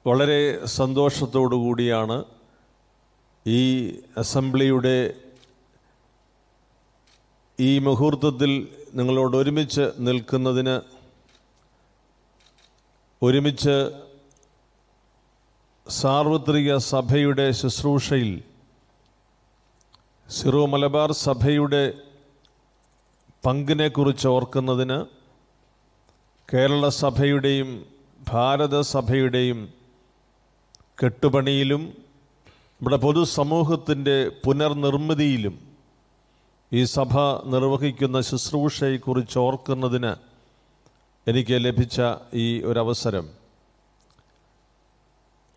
വളരെ സന്തോഷത്തോടു കൂടിയാണ് ഈ അസംബ്ലിയുടെ ഈ മുഹൂർത്തത്തിൽ നിങ്ങളോട് ഒരുമിച്ച് നിൽക്കുന്നതിന്, ഒരുമിച്ച് സാർവത്രിക സഭയുടെ ശുശ്രൂഷയിൽ സിറോ മലബാർ സഭയുടെ പങ്കിനെക്കുറിച്ച് ഓർക്കുന്നതിന്, കേരള സഭയുടെയും ഭാരത സഭയുടെയും കെട്ടുപണിയിലും നമ്മുടെ പൊതുസമൂഹത്തിൻ്റെ പുനർനിർമ്മിതിയിലും ഈ സഭ നിർവഹിക്കുന്ന ശുശ്രൂഷയെക്കുറിച്ച് ഓർക്കുന്നതിന് എനിക്ക് ലഭിച്ച ഈ ഒരവസരം,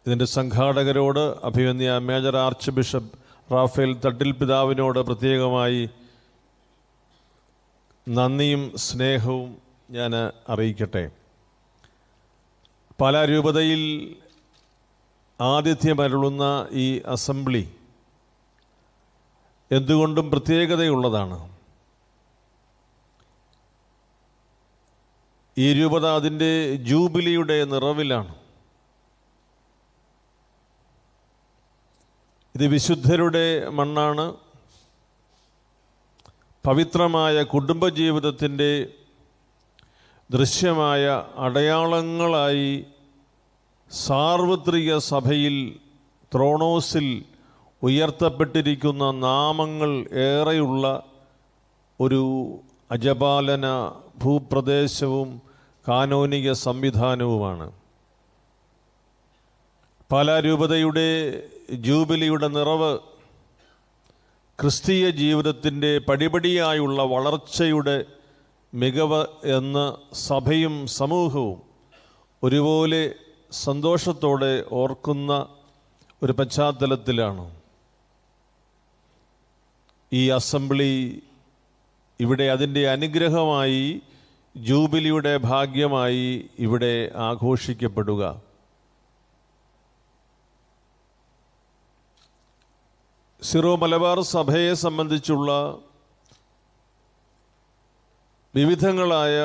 ഇതിൻ്റെ സംഘാടകരോട്, അഭിമന്യ major arch bishop Raphael Thattil പിതാവിനോട് പ്രത്യേകമായി നന്ദിയും സ്നേഹവും ഞാൻ അറിയിക്കട്ടെ. പാലാ രൂപതയിൽ ആതിഥ്യമരുളുന്ന ഈ അസംബ്ലി എന്തുകൊണ്ടും പ്രത്യേകതയുള്ളതാണ്. ഈ രൂപത അതിൻ്റെ ജൂബിലിയുടെ നിറവിലാണ്. ഇത് വിശുദ്ധരുടെ മണ്ണാണ്. പവിത്രമായ കുടുംബജീവിതത്തിൻ്റെ ദൃശ്യമായ അടയാളങ്ങളായി സാർവത്രിക സഭയിൽ ത്രോണോസിൽ ഉയർത്തപ്പെട്ടിരിക്കുന്ന നാമങ്ങൾ ഏറെയുള്ള ഒരു അജപാലന ഭൂപ്രദേശവും കാനോനിക സംവിധാനവുമാണ്. പാലാ രൂപതയുടെ ജൂബിലിയുടെ നിറവ് ക്രിസ്തീയ ജീവിതത്തിൻ്റെ പടിപടിയായുള്ള വളർച്ചയുടെ മികവ് എന്ന് സഭയും സമൂഹവും ഒരുപോലെ സന്തോഷത്തോടെ ഓർക്കുന്ന ഒരു പശ്ചാത്തലത്തിലാണ് ഈ അസംബ്ലി ഇവിടെ അതിൻ്റെ അനുഗ്രഹമായി, ജൂബിലിയുടെ ഭാഗ്യമായി ഇവിടെ ആഘോഷിക്കപ്പെടുക. സിറോ മലബാർ സഭയെ സംബന്ധിച്ചുള്ള വിവിധങ്ങളായ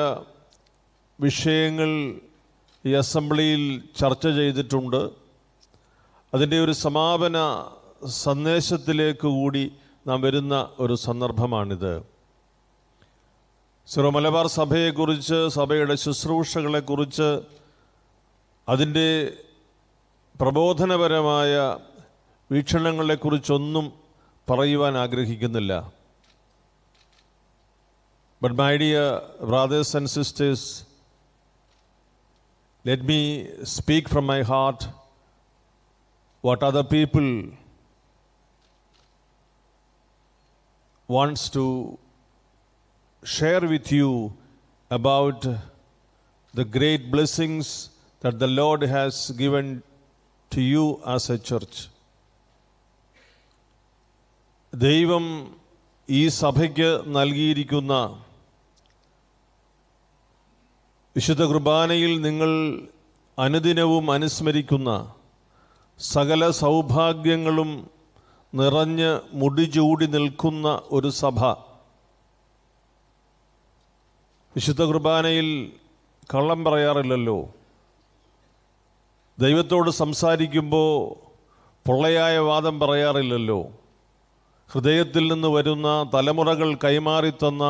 വിഷയങ്ങൾ ഈ അസംബ്ലിയിൽ ചർച്ച ചെയ്തിട്ടുണ്ട്. അതിൻ്റെ ഒരു സമാപന സന്ദേശത്തിലേക്ക് കൂടി നാം വരുന്ന ഒരു സന്ദർഭമാണിത്. സിറോ മലബാർ സഭയെക്കുറിച്ച്, സഭയുടെ ശുശ്രൂഷകളെക്കുറിച്ച്, അതിൻ്റെ പ്രബോധനപരമായ വീക്ഷണങ്ങളെക്കുറിച്ചൊന്നും പറയുവാൻ ആഗ്രഹിക്കുന്നില്ല. But my dear brothers and sisters, let me speak from my heart what other people wants to share with you about the great blessings that the Lord has given to you as a church. ദൈവം ഈ സഭയ്ക്ക് നൽകിയിരിക്കുന്ന വിശുദ്ധ കുർബാനയിൽ നിങ്ങൾ അനുദിനവും അനുസ്മരിക്കുന്ന സകല സൗഭാഗ്യങ്ങളും നിറഞ്ഞ് മുടിചൂടി നിൽക്കുന്ന ഒരു സഭ. വിശുദ്ധ കുർബാനയിൽ കള്ളം പറയാറില്ലല്ലോ. ദൈവത്തോട് സംസാരിക്കുമ്പോൾ പൊള്ളയായ വാദം പറയാറില്ലല്ലോ. ഹൃദയത്തിൽ നിന്ന് വരുന്ന, തലമുറകൾ കൈമാറിത്തന്ന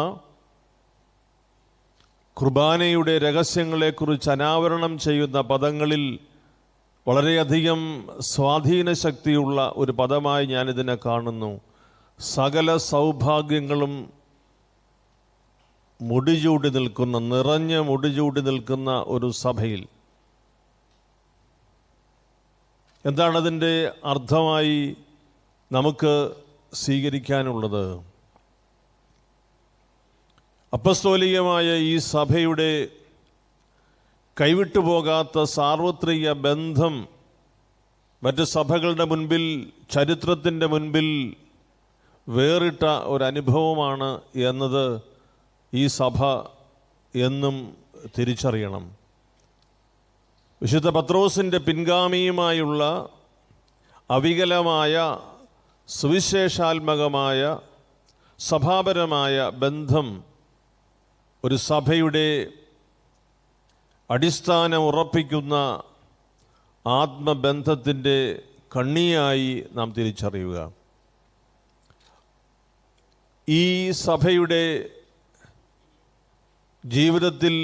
കുർബാനയുടെ രഹസ്യങ്ങളെക്കുറിച്ച് അനാവരണം ചെയ്യുന്ന പദങ്ങളിൽ വളരെയധികം സ്വാധീന ശക്തിയുള്ള ഒരു പദമായി ഞാനിതിനെ കാണുന്നു. സകല സൗഭാഗ്യങ്ങളും മുടിചൂടി നിൽക്കുന്ന, നിറഞ്ഞ് മുടിചൂടി നിൽക്കുന്ന ഒരു സഭയിൽ എന്താണതിൻ്റെ അർത്ഥമായി നമുക്ക് സ്വീകരിക്കാനുള്ളത്? അപ്പസ്തോലികമായ ഈ സഭയുടെ കൈവിട്ടുപോകാത്ത സാർവത്രിക ബന്ധം മറ്റ് സഭകളുടെ മുൻപിൽ, ചരിത്രത്തിൻ്റെ മുൻപിൽ വേറിട്ട ഒരനുഭവമാണ് എന്നത് ഈ സഭ എന്നും തിരിച്ചറിയണം. വിശുദ്ധ പത്രോസിൻ്റെ പിൻഗാമിയുമായുള്ള അവികലമായ സുവിശേഷാത്മകമായ സഭാപരമായ ബന്ധം ഒരു സഭയുടെ അടിസ്ഥാനം ഉറപ്പിക്കുന്ന ആത്മബന്ധത്തിൻ്റെ കണ്ണിയായി നാം തിരിച്ചറിയുക. ഈ സഭയുടെ ജീവിതത്തിൽ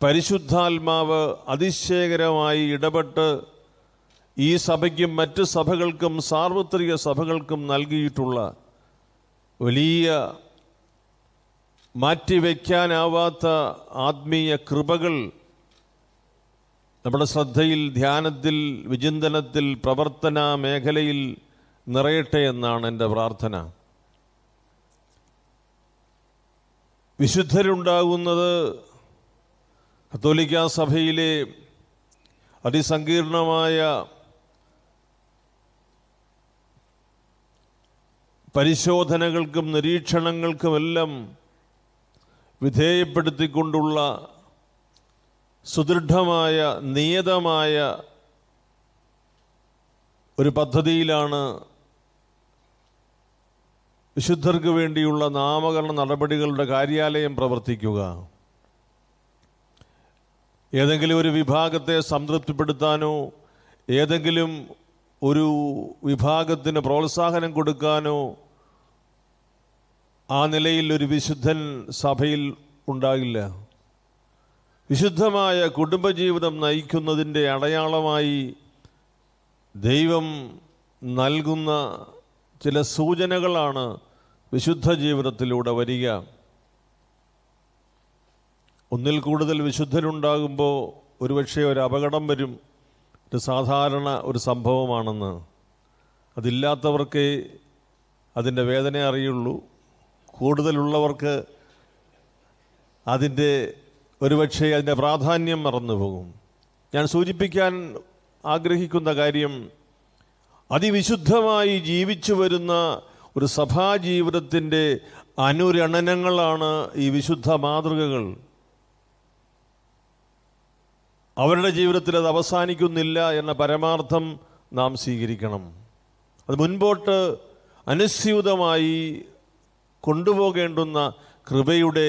പരിശുദ്ധാത്മാവ് അതിശയകരമായി ഇടപെട്ട് ഈ സഭയ്ക്കും മറ്റ് സഭകൾക്കും സാർവത്രിക സഭകൾക്കും നൽകിയിട്ടുള്ള വലിയ മാറ്റിവെക്കാനാവാത്ത ആത്മീയ കൃപകൾ നമ്മുടെ ശ്രദ്ധയിൽ, ധ്യാനത്തിൽ, വിചിന്തനത്തിൽ, പ്രവർത്തന മേഖലയിൽ നിറയട്ടെ എന്നാണ് എൻ്റെ പ്രാർത്ഥന. വിശുദ്ധരുണ്ടാകുന്നത് കത്തോലിക്കാ സഭയിലെ അതിസങ്കീർണമായ പരിശോധനകൾക്കും നിരീക്ഷണങ്ങൾക്കുമെല്ലാം വിധേയപ്പെടുത്തിക്കൊണ്ടുള്ള സുദൃഢമായ നിയതമായ ഒരു പദ്ധതിയിലാണ് വിശുദ്ധർക്ക് വേണ്ടിയുള്ള നാമകരണ നടപടികളുടെ കാര്യാലയം പ്രവർത്തിക്കുക. ഏതെങ്കിലും ഒരു വിഭാഗത്തെ സംതൃപ്തിപ്പെടുത്താനോ ഏതെങ്കിലും ഒരു വിഭാഗത്തിന് പ്രോത്സാഹനം കൊടുക്കാനോ ആ നിലയിൽ ഒരു വിശുദ്ധൻ സഭയിൽ ഉണ്ടാകില്ല. വിശുദ്ധമായ കുടുംബജീവിതം നയിക്കുന്നതിൻ്റെ അടയാളമായി ദൈവം നൽകുന്ന ചില സൂചനകളാണ് വിശുദ്ധ ജീവിതത്തിലൂടെ വരിക. ഒന്നിൽ കൂടുതൽ വിശുദ്ധരുണ്ടാകുമ്പോൾ ഒരുപക്ഷെ ഒരു അപകടം വരും. ഇത് സാധാരണ ഒരു സംഭവമാണെന്ന്. അതില്ലാത്തവർക്ക് അതിൻ്റെ വേദന അറിയുള്ളൂ. കൂടുതലുള്ളവർക്ക് അതിൻ്റെ ഒരുപക്ഷെ അതിൻ്റെ പ്രാധാന്യം മറന്നുപോകും. ഞാൻ സൂചിപ്പിക്കാൻ ആഗ്രഹിക്കുന്ന കാര്യം, അതിവിശുദ്ധമായി ജീവിച്ചു വരുന്ന ഒരു സഭാജീവിതത്തിൻ്റെ അനുരണനങ്ങളാണ് ഈ വിശുദ്ധ മാതൃകകൾ. അവരുടെ ജീവിതത്തിൽ അത് അവസാനിക്കുന്നില്ല എന്ന പരമാർത്ഥം നാം സ്വീകരിക്കണം. അത് മുൻപോട്ട് അനുസ്യൂതമായി കൊണ്ടുപോകേണ്ടുന്ന കൃപയുടെ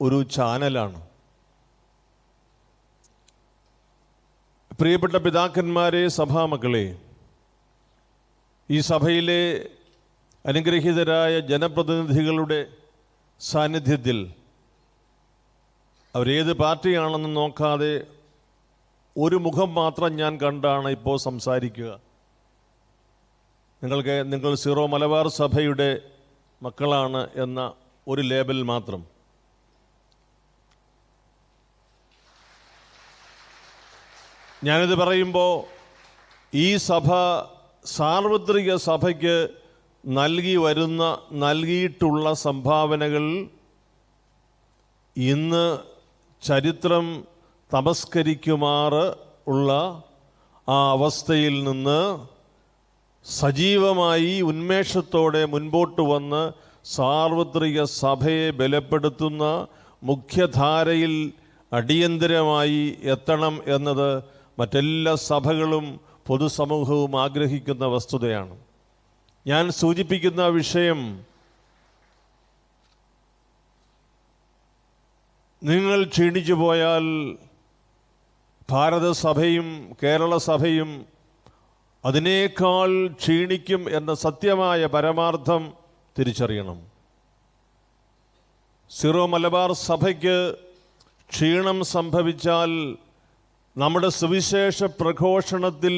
ഒരു ചാനലാണ്. പ്രിയപ്പെട്ട പിതാക്കന്മാരെ, സഭാമക്കളെ, ഈ സഭയിലെ അനുഗ്രഹീതരായ ജനപ്രതിനിധികളുടെ സാന്നിധ്യത്തിൽ അവരേത് പാർട്ടിയാണെന്ന് നോക്കാതെ ഒരു മുഖം മാത്രം ഞാൻ കണ്ടാണ് ഇപ്പോൾ സംസാരിക്കുക. നിങ്ങൾ സീറോ മലബാർ സഭയുടെ മക്കളാണ് എന്ന ഒരു ലേബൽ മാത്രം. ഞാനിത് പറയുമ്പോൾ ഈ സഭ സാർവത്രിക സഭയ്ക്ക് നൽകിയിട്ടുള്ള സംഭാവനകൾ ഇന്ന് ചരിത്രം തമസ്കരിക്കുമാറ് ഉള്ള ആ അവസ്ഥയിൽ നിന്ന് സജീവമായി ഉന്മേഷത്തോടെ മുൻപോട്ട് വന്ന് സാർവത്രിക സഭയെ ബലപ്പെടുത്തുന്ന മുഖ്യധാരയിൽ അടിയന്തരമായി എത്തണം എന്നത് മറ്റെല്ലാ സഭകളും പൊതുസമൂഹവും ആഗ്രഹിക്കുന്ന വസ്തുതയാണ്. ഞാൻ സൂചിപ്പിക്കുന്ന വിഷയം, നിങ്ങൾ ക്ഷീണിച്ചു പോയാൽ ഭാരതസഭയും കേരള സഭയും അതിനേക്കാൾ ക്ഷീണിക്കും എന്ന സത്യമായ പരമാർത്ഥം തിരിച്ചറിയണം. സീറോ മലബാർ സഭയ്ക്ക് ക്ഷീണം സംഭവിച്ചാൽ നമ്മുടെ സുവിശേഷ പ്രഘോഷണത്തിൽ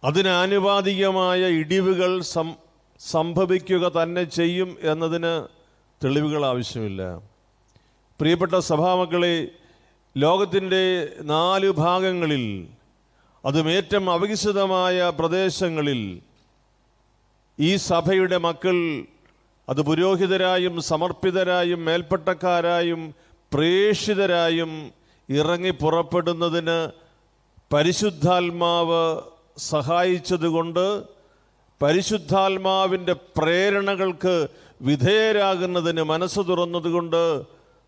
അതിനാനുപാതികമായ ഇടിവുകൾ സംഭവിക്കുക തന്നെ ചെയ്യും എന്നതിന് തെളിവുകൾ ആവശ്യമില്ല. പ്രിയപ്പെട്ട സഭാമക്കളെ, ലോകത്തിൻ്റെ 4 ഭാഗങ്ങളിൽ, അതും ഏറ്റവും അവികസിതമായ പ്രദേശങ്ങളിൽ ഈ സഭയുടെ മക്കൾ, അത് പുരോഹിതരായും സമർപ്പിതരായും മേൽപ്പട്ടക്കാരായും പ്രേക്ഷിതരായും ഇറങ്ങി പുറപ്പെടുന്നതിന് പരിശുദ്ധാത്മാവ് സഹായിച്ചതുകൊണ്ട്, പരിശുദ്ധാത്മാവിൻ്റെ പ്രേരണകൾക്ക് വിധേയരാകുന്നതിന് മനസ്സ് തുറന്നതുകൊണ്ട്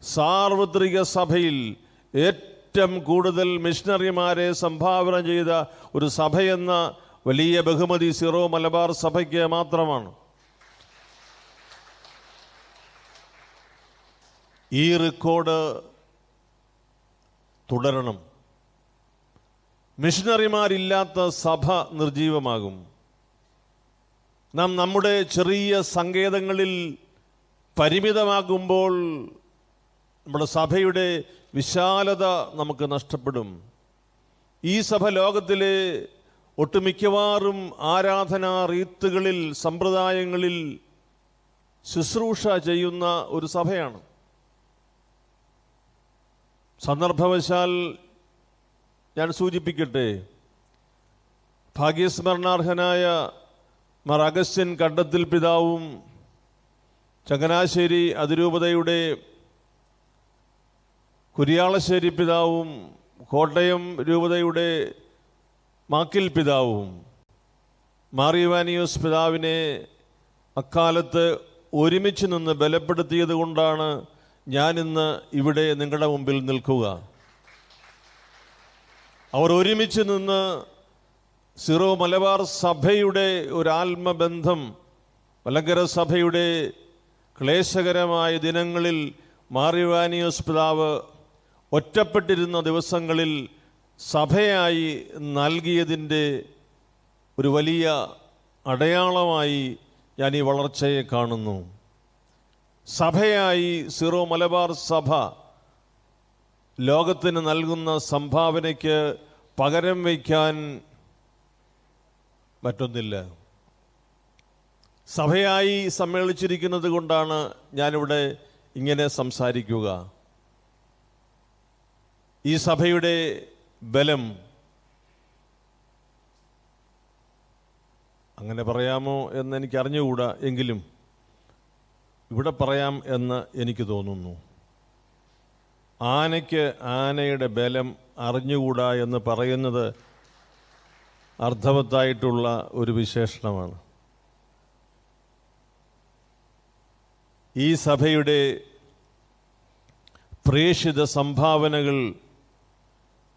സാർവത്രിക സഭയിൽ ഏറ്റവും കൂടുതൽ മിഷണറിമാരെ സംഭാവന ചെയ്ത ഒരു സഭയെന്ന വലിയ ബഹുമതി സീറോ മലബാർ സഭയ്ക്ക് മാത്രമാണ്. ഈ റെക്കോർഡ് തുടരണം. മിഷണറിമാരില്ലാത്ത സഭ നിർജീവമാകും. നാം നമ്മുടെ ചെറിയ സങ്കേതങ്ങളിൽ പരിമിതമാകുമ്പോൾ നമ്മുടെ സഭയുടെ വിശാലത നമുക്ക് നഷ്ടപ്പെടും. ഈ സഭ ലോകത്തിലെ ഒട്ടുമിക്കവാറും ആരാധനാ റീത്തുകളിൽ, സമ്പ്രദായങ്ങളിൽ ശുശ്രൂഷ ചെയ്യുന്ന ഒരു സഭയാണ്. സന്ദർഭവശാൽ ഞാൻ സൂചിപ്പിക്കട്ടെ, ഭാഗ്യസ്മരണാർഹനായ മാർ അഗസ്റ്റിൻ കണ്ടത്തിൽ പിതാവും ചങ്ങനാശ്ശേരി അതിരൂപതയുടെ കുരിയാളശ്ശേരി പിതാവും കോട്ടയം രൂപതയുടെ മാക്കിൽ പിതാവും മാർ ഇവാനിയോസ് പിതാവിനെ അക്കാലത്ത് ഒരുമിച്ച് നിന്ന് ബലപ്പെടുത്തിയത് കൊണ്ടാണ് ഞാനിന്ന് ഇവിടെ നിങ്ങളുടെ മുമ്പിൽ നിൽക്കുക. അവർ ഒരുമിച്ച് നിന്ന് സിറോ മലബാർ സഭയുടെ ഒരു ആത്മബന്ധം, മലങ്കര സഭയുടെ ക്ലേശകരമായ ദിനങ്ങളിൽ മാർ ഇവാനിയോസ് പിതാവ് ഒറ്റപ്പെട്ടിരുന്ന ദിവസങ്ങളിൽ സഭയായി നൽകിയതിൻ്റെ ഒരു വലിയ അടയാളമായി ഞാൻ ഈ വളർച്ചയെ കാണുന്നു. സഭയായി സിറോ മലബാർ സഭ ലോകത്തിന് നൽകുന്ന സംഭാവനയ്ക്ക് പകരം വയ്ക്കാൻ മറ്റൊന്നില്ല. സഭയായി സമ്മേളിച്ചിരിക്കുന്നത് കൊണ്ടാണ് ഞാനിവിടെ ഇങ്ങനെ സംസാരിക്കുക. ഈ സഭയുടെ ബലം, അങ്ങനെ പറയാമോ എന്ന് എനിക്ക് അറിഞ്ഞുകൂടാ, എങ്കിലും ഇവിടെ പറയാം എന്ന് എനിക്ക് തോന്നുന്നു. ആനയ്ക്ക് ആനയുടെ ബലം അറിഞ്ഞുകൂടാ എന്ന് പറയുന്നത് അർത്ഥവത്തായിട്ടുള്ള ഒരു വിശേഷണമാണ്. ഈ സഭയുടെ പ്രേക്ഷിത സംഭാവനകൾ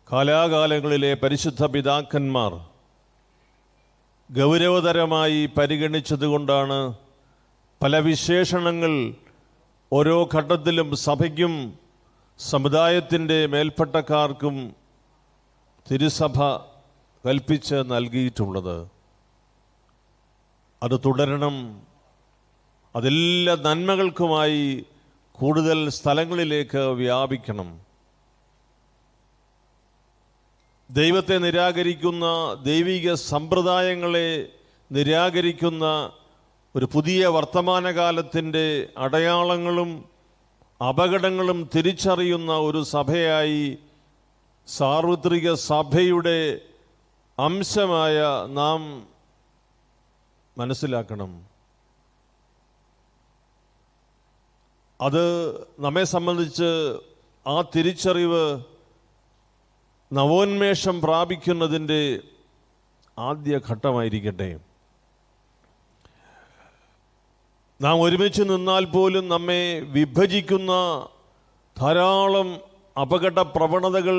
കാലാകാലങ്ങളിലെ പരിശുദ്ധ പിതാക്കന്മാർ ഗൗരവതരമായി പരിഗണിച്ചതുകൊണ്ടാണ് പല വിശേഷണങ്ങൾ ഓരോ ഘട്ടത്തിലും സഭയ്ക്കും സമുദായത്തിൻ്റെ മേൽപ്പട്ടക്കാർക്കും തിരുസഭ കൽപ്പിച്ച് നൽകിയിട്ടുള്ളത്. അത് തുടരണം. അതെല്ലാ നന്മകൾക്കുമായി കൂടുതൽ സ്ഥലങ്ങളിലേക്ക് വ്യാപിക്കണം. ദൈവത്തെ നിരാകരിക്കുന്ന, ദൈവിക സമ്പ്രദായങ്ങളെ നിരാകരിക്കുന്ന ഒരു പുതിയ വർത്തമാനകാലത്തിൻ്റെ അടയാളങ്ങളും അപകടങ്ങളും തിരിച്ചറിയുന്ന ഒരു സഭയായി, സാർവത്രിക സഭയുടെ അംശമായ നാം മനസ്സിലാക്കണം. അത് നമ്മെ സംബന്ധിച്ച് ആ തിരിച്ചറിവ് നവോന്മേഷം പ്രാപിക്കുന്നതിൻ്റെ ആദ്യ ഘട്ടമായിരിക്കട്ടെ. നാം ഒരുമിച്ച് നിന്നാൽ പോലും നമ്മെ വിഭജിക്കുന്ന ധാരാളം അപകട പ്രവണതകൾ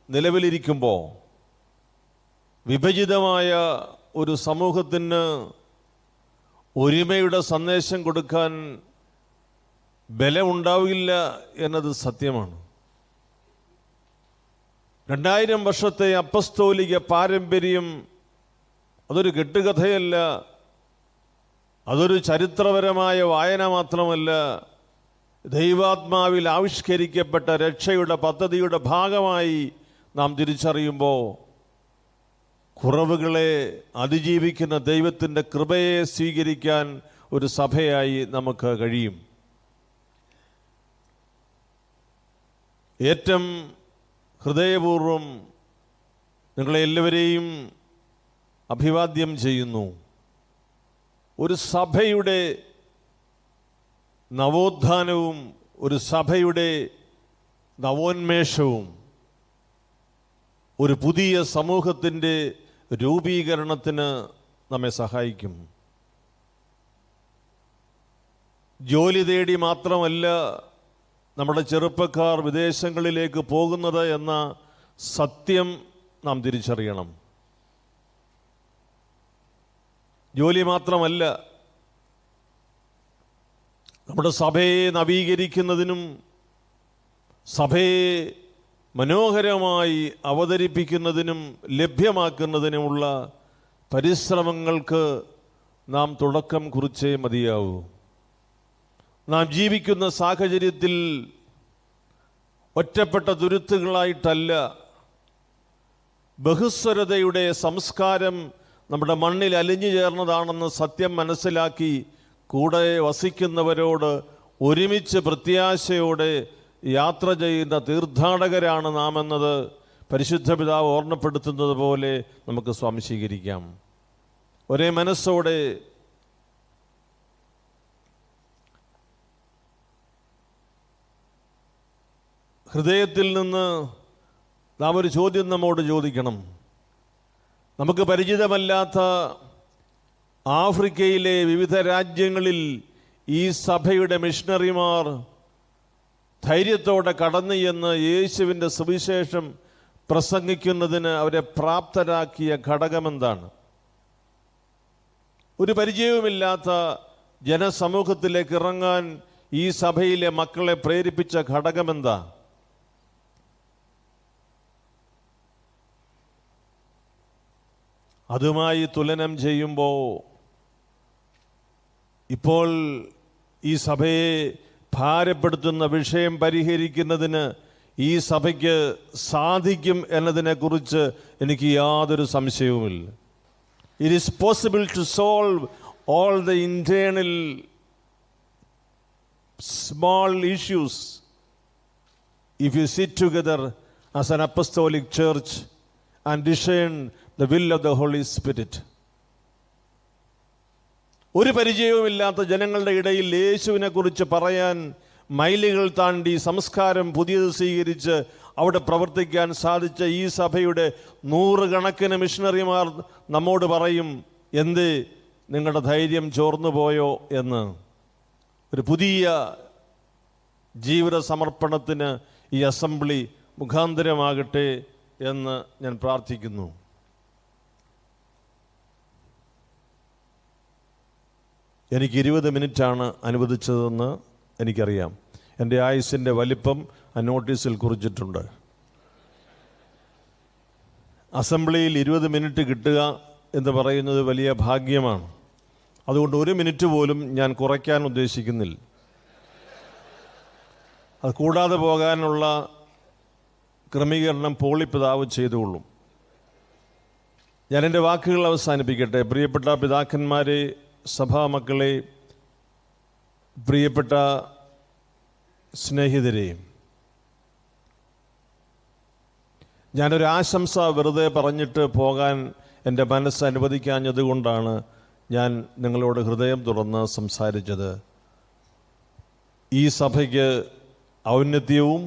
നിലവിലിരിക്കുമ്പോൾ വിഭജിതമായ ഒരു സമൂഹത്തിന് ഒരുമയുടെ സന്ദേശം കൊടുക്കാൻ ബലമുണ്ടാവില്ല എന്നത് സത്യമാണ്. 2000 വർഷത്തെ അപ്പസ്തോലിക പാരമ്പര്യം അതൊരു കെട്ടുകഥയല്ല, അതൊരു ചരിത്രപരമായ വായന മാത്രമല്ല. ദൈവാത്മാവിൽ ആവിഷ്കരിക്കപ്പെട്ട രക്ഷയുടെ പദ്ധതിയുടെ ഭാഗമായി നാം തിരിച്ചറിയുമ്പോൾ കുറവുകളെ അതിജീവിക്കുന്ന ദൈവത്തിൻ്റെ കൃപയെ സ്വീകരിക്കാൻ ഒരു സഭയായി നമുക്ക് കഴിയും. ഏറ്റവും ഹൃദയപൂർവ്വം നിങ്ങളെ എല്ലാവരെയും അഭിവാദ്യം ചെയ്യുന്നു. ഒരു സഭയുടെ നവോത്ഥാനവും ഒരു സഭയുടെ നവോന്മേഷവും ഒരു പുതിയ സമൂഹത്തിൻ്റെ രൂപീകരണത്തിന് നമ്മെ സഹായിക്കും. ജോലി തേടി മാത്രമല്ല നമ്മുടെ ചെറുപ്പക്കാർ വിദേശങ്ങളിലേക്ക് പോകുന്നത് എന്ന സത്യം നാം തിരിച്ചറിയണം. ജോലി മാത്രമല്ല, നമ്മുടെ സഭയെ നവീകരിക്കുന്നതിനും സഭയെ മനോഹരമായി അവതരിപ്പിക്കുന്നതിനും ലഭ്യമാക്കുന്നതിനുമുള്ള പരിശ്രമങ്ങൾക്ക് നാം തുടക്കം കുറിച്ചേ മതിയാവൂ. നാം ജീവിക്കുന്ന സാഹചര്യത്തിൽ ഒറ്റപ്പെട്ട തുരുത്തുകളായിട്ടല്ല, ബഹുസ്വരതയുടെ സംസ്കാരം നമ്മുടെ മണ്ണിൽ അലിഞ്ഞു ചേർന്നതാണെന്ന് സത്യം മനസ്സിലാക്കി കൂടെ വസിക്കുന്നവരോട് ഒരുമിച്ച് പ്രത്യാശയോടെ യാത്ര ചെയ്യുന്ന തീർത്ഥാടകരാണ് നാം എന്നത് പരിശുദ്ധ പിതാവ് ഓർമ്മപ്പെടുത്തുന്നത് പോലെ നമുക്ക് സ്വാംശീകരിക്കാം. ഒരേ മനസ്സോടെ ഹൃദയത്തിൽ നിന്ന് നാം ഒരു ചോദ്യം നമ്മോട് ചോദിക്കണം. നമുക്ക് പരിചിതമല്ലാത്ത ആഫ്രിക്കയിലെ വിവിധ രാജ്യങ്ങളിൽ ഈ സഭയുടെ മിഷണറിമാർ ധൈര്യത്തോടെ കടന്നു ചെന്ന് യേശുവിൻ്റെ സുവിശേഷം പ്രസംഗിക്കുന്നതിന് അവരെ പ്രാപ്തരാക്കിയ ഘടകമെന്താണ്? ഒരു പരിചയവുമില്ലാത്ത ജനസമൂഹത്തിലേക്ക് ഇറങ്ങാൻ ഈ സഭയിലെ മക്കളെ പ്രേരിപ്പിച്ച ഘടകമെന്താ? അതുമായി തുലനം ചെയ്യുമ്പോൾ ഇപ്പോൾ ഈ സഭയെ ഭാരപ്പെടുത്തുന്ന വിഷയം പരിഹരിക്കുന്നതിന് ഈ സഭയ്ക്ക് സാധിക്കും എന്നതിനെക്കുറിച്ച് എനിക്ക് യാതൊരു സംശയവുമില്ല. It is possible to solve all the internal small issues if you sit together as an apostolic church and discern the will of the Holy Spirit. ഒരു പരിചയവുമില്ലാത്ത ജനങ്ങളുടെ ഇടയിൽ യേശുവിനെ കുറിച്ച് പറയാൻ മൈലുകൾ താണ്ടി സംസ്കാരം പുതിയത് സ്വീകരിച്ച് അവിടെ പ്രവർത്തിക്കാൻ സാധിച്ച ഈ സഭയുടെ നൂറുകണക്കിന് മിഷണറിമാർ നമ്മോട് പറയും, എന്ത് നിങ്ങളുടെ ധൈര്യം ചോർന്നു പോയോ എന്ന്. ഒരു പുതിയ ജീവിത സമർപ്പണത്തിന് ഈ അസംബ്ലി മുഖാന്തരമാകട്ടെ എന്ന് ഞാൻ പ്രാർത്ഥിക്കുന്നു. എനിക്ക് 20 മിനിറ്റാണ് അനുവദിച്ചതെന്ന് എനിക്കറിയാം. എൻ്റെ ആയുസ്സിൻ്റെ വലിപ്പം ആ നോട്ടീസിൽ കുറിച്ചിട്ടുണ്ട്. അസംബ്ലിയിൽ 20 മിനിറ്റ് കിട്ടുക എന്ന് പറയുന്നത് വലിയ ഭാഗ്യമാണ്. അതുകൊണ്ട് 1 മിനിറ്റ് പോലും ഞാൻ കുറയ്ക്കാൻ ഉദ്ദേശിക്കുന്നില്ല. അത് കൂടാതെ പോകാനുള്ള ക്രമീകരണം പോളിപ്പിതാവ് ചെയ്തുകൊള്ളും. ഞാൻ എൻ്റെ വാക്കുകൾ അവസാനിപ്പിക്കട്ടെ. പ്രിയപ്പെട്ട പിതാക്കന്മാരെ, സഭാമക്കളെ, പ്രിയപ്പെട്ട സ്നേഹിതരെ, ഞാനൊരു ആശംസ വെറുതെ പറഞ്ഞിട്ട് പോകാൻ എൻ്റെ മനസ്സ് അനുവദിക്കാഞ്ഞതുകൊണ്ടാണ് ഞാൻ നിങ്ങളോട് ഹൃദയം തുറന്ന് സംസാരിച്ചത്. ഈ സഭയ്ക്ക് ഔന്നത്യവും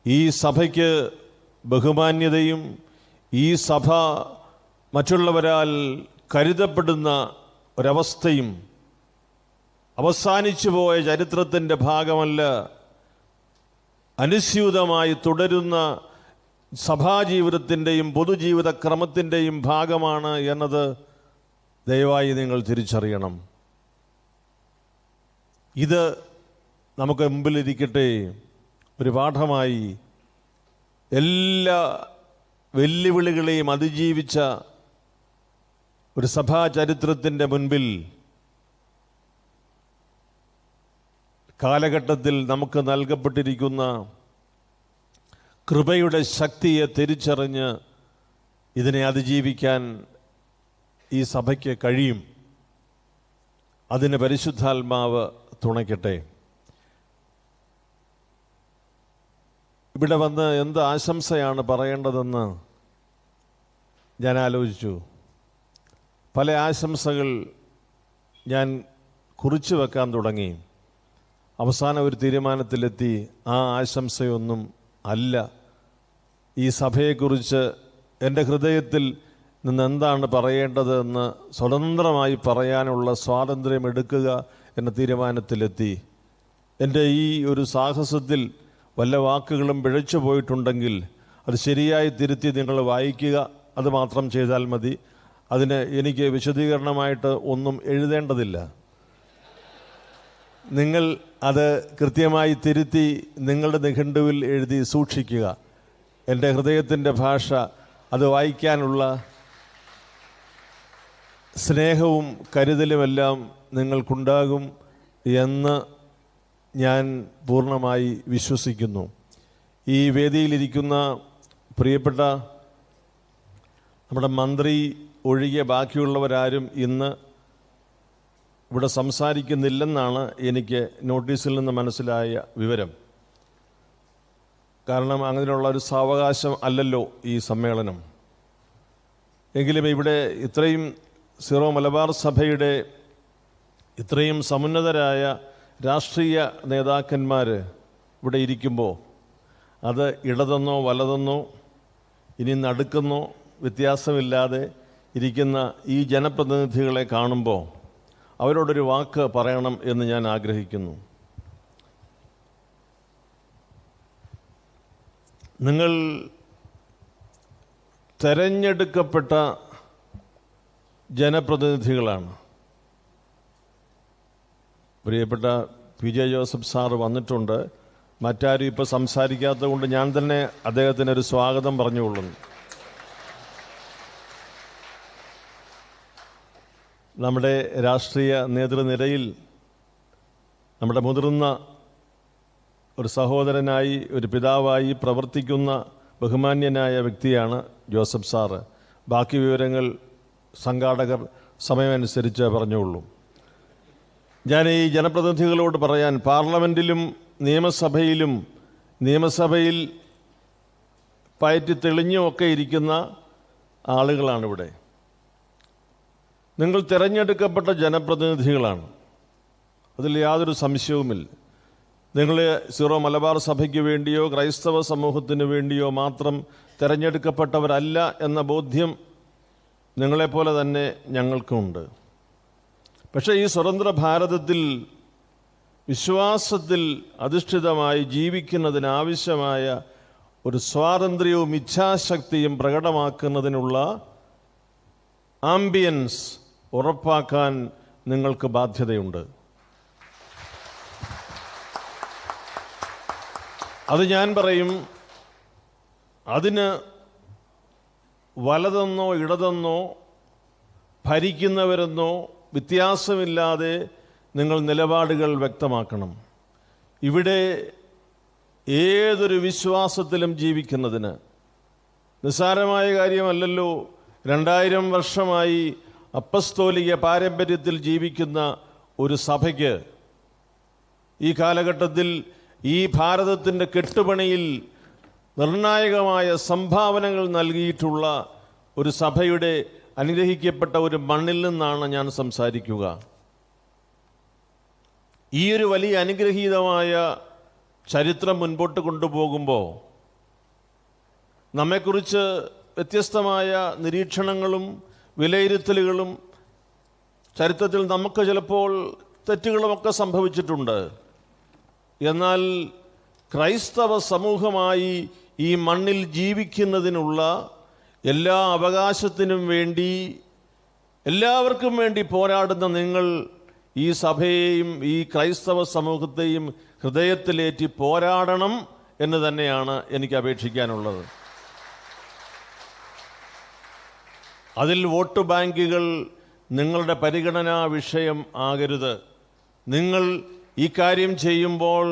ഈ സഭയ്ക്ക് ബഹുമാന്യതയും ഈ സഭ മറ്റുള്ളവരാൽ കരുതപ്പെടുന്ന ഒരവസ്ഥയും അവസാനിച്ചു പോയ ചരിത്രത്തിൻ്റെ ഭാഗമല്ല, അനുസ്യൂതമായി തുടരുന്ന സഭാജീവിതത്തിൻ്റെയും പൊതുജീവിത ക്രമത്തിൻ്റെയും ഭാഗമാണ് എന്നത് ദയവായി നിങ്ങൾ തിരിച്ചറിയണം. ഇത് നമുക്ക് മുമ്പിലിരിക്കട്ടെ ഒരു പാഠമായി. എല്ലാ വെല്ലുവിളികളെയും അതിജീവിച്ച ഒരു സഭാ ചരിത്രത്തിൻ്റെ മുൻപിൽ കാലഘട്ടത്തിൽ നമുക്ക് നൽകപ്പെട്ടിരിക്കുന്ന കൃപയുടെ ശക്തിയെ തിരിച്ചറിഞ്ഞ് ഇതിനെ അതിജീവിക്കാൻ ഈ സഭയ്ക്ക് കഴിയും. അതിന് പരിശുദ്ധാത്മാവ് തുണയ്ക്കട്ടെ. ഇവിടെ വന്ന് എന്ത് ആശംസയാണ് പറയേണ്ടതെന്ന് ഞാൻ ആലോചിച്ചു. പല ആശംസകൾ ഞാൻ കുറിച്ചു വെക്കാൻ തുടങ്ങി. അവസാനം ഒരു തീരുമാനത്തിലെത്തി, ആ ആശംസയൊന്നും അല്ല. ഈ സഭയെക്കുറിച്ച് എൻ്റെ ഹൃദയത്തിൽ നിന്ന് എന്താണ് പറയേണ്ടതെന്ന് സ്വതന്ത്രമായി പറയാനുള്ള സ്വാതന്ത്ര്യം എടുക്കുക എന്ന തീരുമാനത്തിലെത്തി. എൻ്റെ ഈ ഒരു സാഹസത്തിൽ വല്ല വാക്കുകളും പിഴച്ചു പോയിട്ടുണ്ടെങ്കിൽ അത് ശരിയായി തിരുത്തി നിങ്ങൾ വായിക്കുക. അത് മാത്രം ചെയ്താൽ മതി. അതിന് എനിക്ക് വിശദീകരണമായിട്ട് ഒന്നും എഴുതേണ്ടതില്ല. നിങ്ങൾ അത് കൃത്യമായി തിരുത്തി നിങ്ങളുടെ നിഘണ്ടുവിൽ എഴുതി സൂക്ഷിക്കുക. എൻ്റെ ഹൃദയത്തിൻ്റെ ഭാഷ, അത് വായിക്കാനുള്ള സ്നേഹവും കരുതലുമെല്ലാം നിങ്ങൾക്കുണ്ടാകും എന്ന് ഞാൻ പൂർണ്ണമായി വിശ്വസിക്കുന്നു. ഈ വേദിയിലിരിക്കുന്ന പ്രിയപ്പെട്ട നമ്മുടെ മന്ത്രി ഒഴികെ ബാക്കിയുള്ളവരാരും ഇന്ന് ഇവിടെ സംസാരിക്കുന്നില്ലെന്നാണ് എനിക്ക് നോട്ടീസിൽ നിന്ന് മനസ്സിലായ വിവരം. കാരണം അങ്ങനെയുള്ള ഒരു സാവകാശം അല്ലല്ലോ ഈ സമ്മേളനം. എങ്കിലും ഇവിടെ ഇത്രയും സീറോ മലബാർ സഭയുടെ ഇത്രയും സമുന്നതരായ രാഷ്ട്രീയ നേതാക്കന്മാർ ഇവിടെ ഇരിക്കുമ്പോൾ അത് ഇടതെന്നോ വലതെന്നോ ഇനി നടുക്കെന്നോ വ്യത്യാസമില്ലാതെ ഇരിക്കുന്ന ഈ ജനപ്രതിനിധികളെ കാണുമ്പോൾ അവരോടൊരു വാക്ക് പറയണം എന്ന് ഞാൻ ആഗ്രഹിക്കുന്നു. നിങ്ങൾ തെരഞ്ഞെടുക്കപ്പെട്ട ജനപ്രതിനിധികളാണ്. പ്രിയപ്പെട്ട പി.ജെ. ജോസഫ് സാറ് വന്നിട്ടുണ്ട്. മറ്റാരും ഇപ്പോൾ സംസാരിക്കാത്തത് കൊണ്ട് ഞാൻ തന്നെ അദ്ദേഹത്തിനൊരു സ്വാഗതം പറഞ്ഞുകൊള്ളുന്നു. നമ്മുടെ രാഷ്ട്രീയ നേതൃനിരയിൽ നമ്മുടെ മുതിർന്ന ഒരു സഹോദരനായി, ഒരു പിതാവായി പ്രവർത്തിക്കുന്ന ബഹുമാന്യനായ വ്യക്തിയാണ് ജോസഫ് സാറ്. ബാക്കി വിവരങ്ങൾ സംഘാടകർ സമയമനുസരിച്ച് പറഞ്ഞുകൊള്ളൂ. ഞാൻ ഈ ജനപ്രതിനിധികളോട് പറയാൻ, പാർലമെൻറ്റിലും നിയമസഭയിൽ പയറ്റി തെളിഞ്ഞുമൊക്കെ ഇരിക്കുന്ന ആളുകളാണിവിടെ. നിങ്ങൾ തിരഞ്ഞെടുക്കപ്പെട്ട ജനപ്രതിനിധികളാണ്, അതിൽ യാതൊരു സംശയവുമില്ല. നിങ്ങൾ സീറോ മലബാർ സഭയ്ക്ക് വേണ്ടിയോ ക്രൈസ്തവ സമൂഹത്തിന് വേണ്ടിയോ മാത്രം തിരഞ്ഞെടുക്കപ്പെട്ടവരല്ല എന്ന ബോധ്യം നിങ്ങളെപ്പോലെ തന്നെ ഞങ്ങൾക്കുമുണ്ട്. പക്ഷേ ഈ സ്വതന്ത്ര ഭാരതത്തിൽ വിശ്വാസത്തിൽ അധിഷ്ഠിതമായി ജീവിക്കുന്നതിനാവശ്യമായ ഒരു സ്വാതന്ത്ര്യവും ഇച്ഛാശക്തിയും പ്രകടമാക്കുന്നതിനുള്ള ആംബിയൻസ് ഉറപ്പാക്കാൻ നിങ്ങൾക്ക് ബാധ്യതയുണ്ട്. അത് ഞാൻ പറയും, അതിന് വലതെന്നോ ഇടതെന്നോ ഭരിക്കുന്നവരെന്നോ വ്യത്യാസമില്ലാതെ നിങ്ങൾ നിലപാടുകൾ വ്യക്തമാക്കണം. ഇവിടെ ഏതൊരു വിശ്വാസത്തിലും ജീവിക്കുന്നതിന് നിസ്സാരമായ കാര്യമല്ലല്ലോ. 2000 വർഷമായി അപ്പസ്തോലിക പാരമ്പര്യത്തിൽ ജീവിക്കുന്ന ഒരു സഭയ്ക്ക് ഈ കാലഘട്ടത്തിൽ ഈ ഭാരതത്തിൻ്റെ കെട്ടുപണിയിൽ നിർണായകമായ സംഭാവനകൾ നൽകിയിട്ടുള്ള ഒരു സഭയുടെ അനുഗ്രഹിക്കപ്പെട്ട ഒരു മണ്ണിൽ നിന്നാണ് ഞാൻ സംസാരിക്കുക. ഈ ഒരു വലിയ അനുഗ്രഹീതമായ ചരിത്രം മുൻപോട്ട് കൊണ്ടുപോകുമ്പോൾ നമ്മെക്കുറിച്ച് വ്യത്യസ്തമായ നിരീക്ഷണങ്ങളും വിലയിരുത്തലുകളും ചരിത്രത്തിൽ നമുക്ക് ചിലപ്പോൾ തെറ്റുകളുമൊക്കെ സംഭവിച്ചിട്ടുണ്ട്. എന്നാൽ ക്രൈസ്തവ സമൂഹമായി ഈ മണ്ണിൽ ജീവിക്കുന്നതിനുള്ള എല്ലാ അവകാശത്തിനും വേണ്ടി, എല്ലാവർക്കും വേണ്ടി പോരാടുന്ന നിങ്ങൾ ഈ സഭയെയും ഈ ക്രൈസ്തവ സമൂഹത്തെയും ഹൃദയത്തിലേറ്റി പോരാടണം എന്ന് തന്നെയാണ് എനിക്ക് അപേക്ഷിക്കാനുള്ളത്. അതിൽ വോട്ട് ബാങ്കുകൾ നിങ്ങളുടെ പരിഗണനാ വിഷയം ആകരുത്. നിങ്ങൾ ഈ കാര്യം ചെയ്യുമ്പോൾ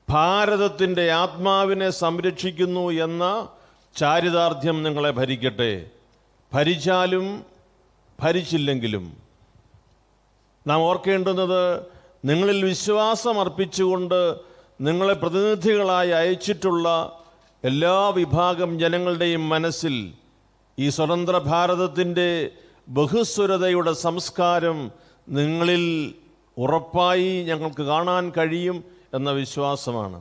ഭാരതത്തിൻ്റെ ആത്മാവിനെ സംരക്ഷിക്കുന്നു എന്ന ചാരിതാർത്ഥ്യം നിങ്ങളെ ഭരിക്കട്ടെ. ഭരിച്ചാലും ഭരിച്ചില്ലെങ്കിലും നാം ഓർക്കേണ്ടുന്നത്, നിങ്ങളിൽ വിശ്വാസം അർപ്പിച്ചുകൊണ്ട് നിങ്ങളെ പ്രതിനിധികളായി അയച്ചിട്ടുള്ള എല്ലാ വിഭാഗം ജനങ്ങളുടെയും മനസ്സിൽ ഈ സ്വതന്ത്ര ഭാരതത്തിൻ്റെ ബഹുസ്വരതയുടെ സംസ്കാരം നിങ്ങളിൽ ഉറപ്പായി ഞങ്ങൾക്ക് കാണാൻ കഴിയും എന്ന വിശ്വാസമാണ്.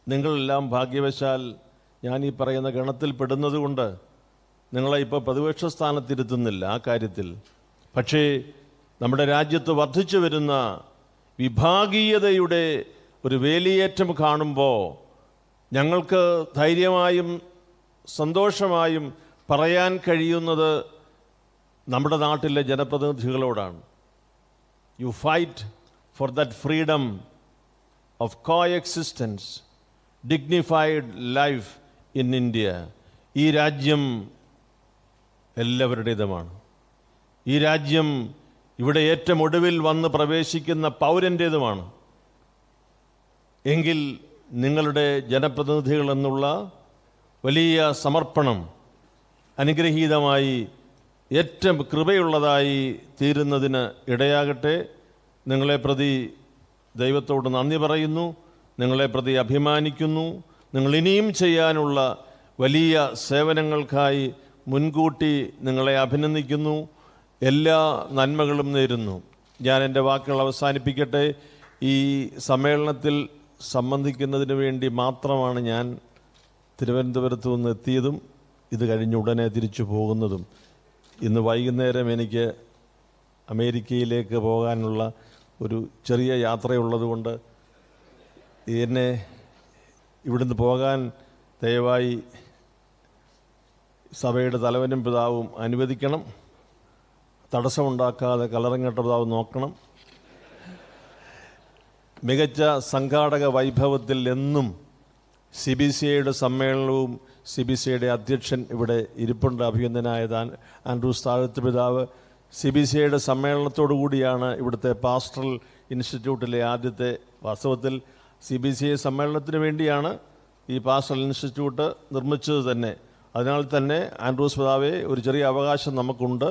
നിങ്ങളെല്ലാം ഭാഗ്യവശാൽ ഞാൻ ഈ പറയുന്ന ഗണത്തിൽ പെടുന്നതുകൊണ്ട് നിങ്ങളെ ഇപ്പോൾ പ്രതിപക്ഷ സ്ഥാനത്തിരുത്തുന്നില്ല ആ കാര്യത്തിൽ. പക്ഷേ നമ്മുടെ രാജ്യത്ത് വർദ്ധിച്ചു വരുന്ന വിഭാഗീയതയുടെ ഒരു വേലിയേറ്റം കാണുമ്പോൾ ഞങ്ങൾക്ക് ധൈര്യമായും സന്തോഷമായും പറയാൻ കഴിയുന്നത് നമ്മുടെ നാട്ടിലെ ജനപ്രതിനിധികളോടാണ്. You fight for that freedom of coexistence, dignified life in India. ഈ രാജ്യം എല്ലാവരുടേതുമാണ്. ഈ രാജ്യം ഇവിടെ ഏറ്റവും ഒടുവിൽ വന്ന് പ്രവേശിക്കുന്ന പൗരൻ്റേതുമാണ്. എങ്കിൽ നിങ്ങളുടെ ജനപ്രതിനിധികൾ എന്നുള്ള വലിയ സമർപ്പണം അനുഗ്രഹീതമായി ഏറ്റവും കൃപയുള്ളതായി തീരുന്നതിന് ഇടയാകട്ടെ. നിങ്ങളെ പ്രതി ദൈവത്തോട് നന്ദി പറയുന്നു, നിങ്ങളെ പ്രതി അഭിമാനിക്കുന്നു. നിങ്ങൾ ഇനിയും ചെയ്യാനുള്ള വലിയ സേവനങ്ങൾക്കായി മുൻകൂട്ടി നിങ്ങളെ അഭിനന്ദിക്കുന്നു. എല്ലാ നന്മകളും നേരുന്നു. ഞാൻ എൻ്റെ വാക്കുകൾ അവസാനിപ്പിക്കട്ടെ. ഈ സമ്മേളനത്തിൽ സംബന്ധിക്കുന്നതിന് വേണ്ടി മാത്രമാണ് ഞാൻ തിരുവനന്തപുരത്ത് നിന്ന് എത്തിയതും ഇത് കഴിഞ്ഞ് ഉടനെ തിരിച്ചു പോകുന്നതും. ഇന്ന് വൈകുന്നേരം എനിക്ക് അമേരിക്കയിലേക്ക് പോകാനുള്ള ഒരു ചെറിയ യാത്രയുള്ളതുകൊണ്ട് എന്നെ ഇവിടുന്ന് പോകാൻ ദയവായി സഭയുടെ തലവനും പിതാവും അനുവദിക്കണം. തടസ്സമുണ്ടാക്കാതെ കലറങ്ങട്ട പിതാവ് നോക്കണം. മികച്ച സംഘാടക വൈഭവത്തിൽ എന്നും CBCIയുടെ സമ്മേളനവും CBCIയുടെ അധ്യക്ഷൻ ഇവിടെ ഇരിപ്പുണ്ട്, അഭിനന്ദനായ ആൻഡ്രൂസ് താഴത്ത് പിതാവ്. CBCIയുടെ സമ്മേളനത്തോടു കൂടിയാണ് ഇവിടുത്തെ പാസ്റ്ററൽ ഇൻസ്റ്റിറ്റ്യൂട്ടിലെ ആദ്യത്തെ, വാസ്തവത്തിൽ CBCI സമ്മേളനത്തിന് വേണ്ടിയാണ് ഈ പാസ്റ്ററൽ ഇൻസ്റ്റിറ്റ്യൂട്ട് നിർമ്മിച്ചത് തന്നെ. അതിനാൽ തന്നെ ആൻഡ്രൂസ് പിതാവെ, ഒരു ചെറിയ അവകാശം നമുക്കുണ്ട്.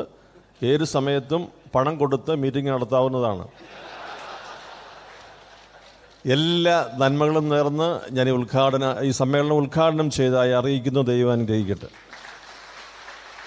ഏത് സമയത്തും പണം കൊടുത്ത് മീറ്റിംഗ് നടത്താവുന്നതാണ്. എല്ലാ നന്മകളും നേർന്ന് ഞാൻ ഈ സമ്മേളനം ഉദ്ഘാടനം ചെയ്തതായി അറിയിക്കുന്നു. ദൈവം അനുഗ്രഹിക്കട്ടെ.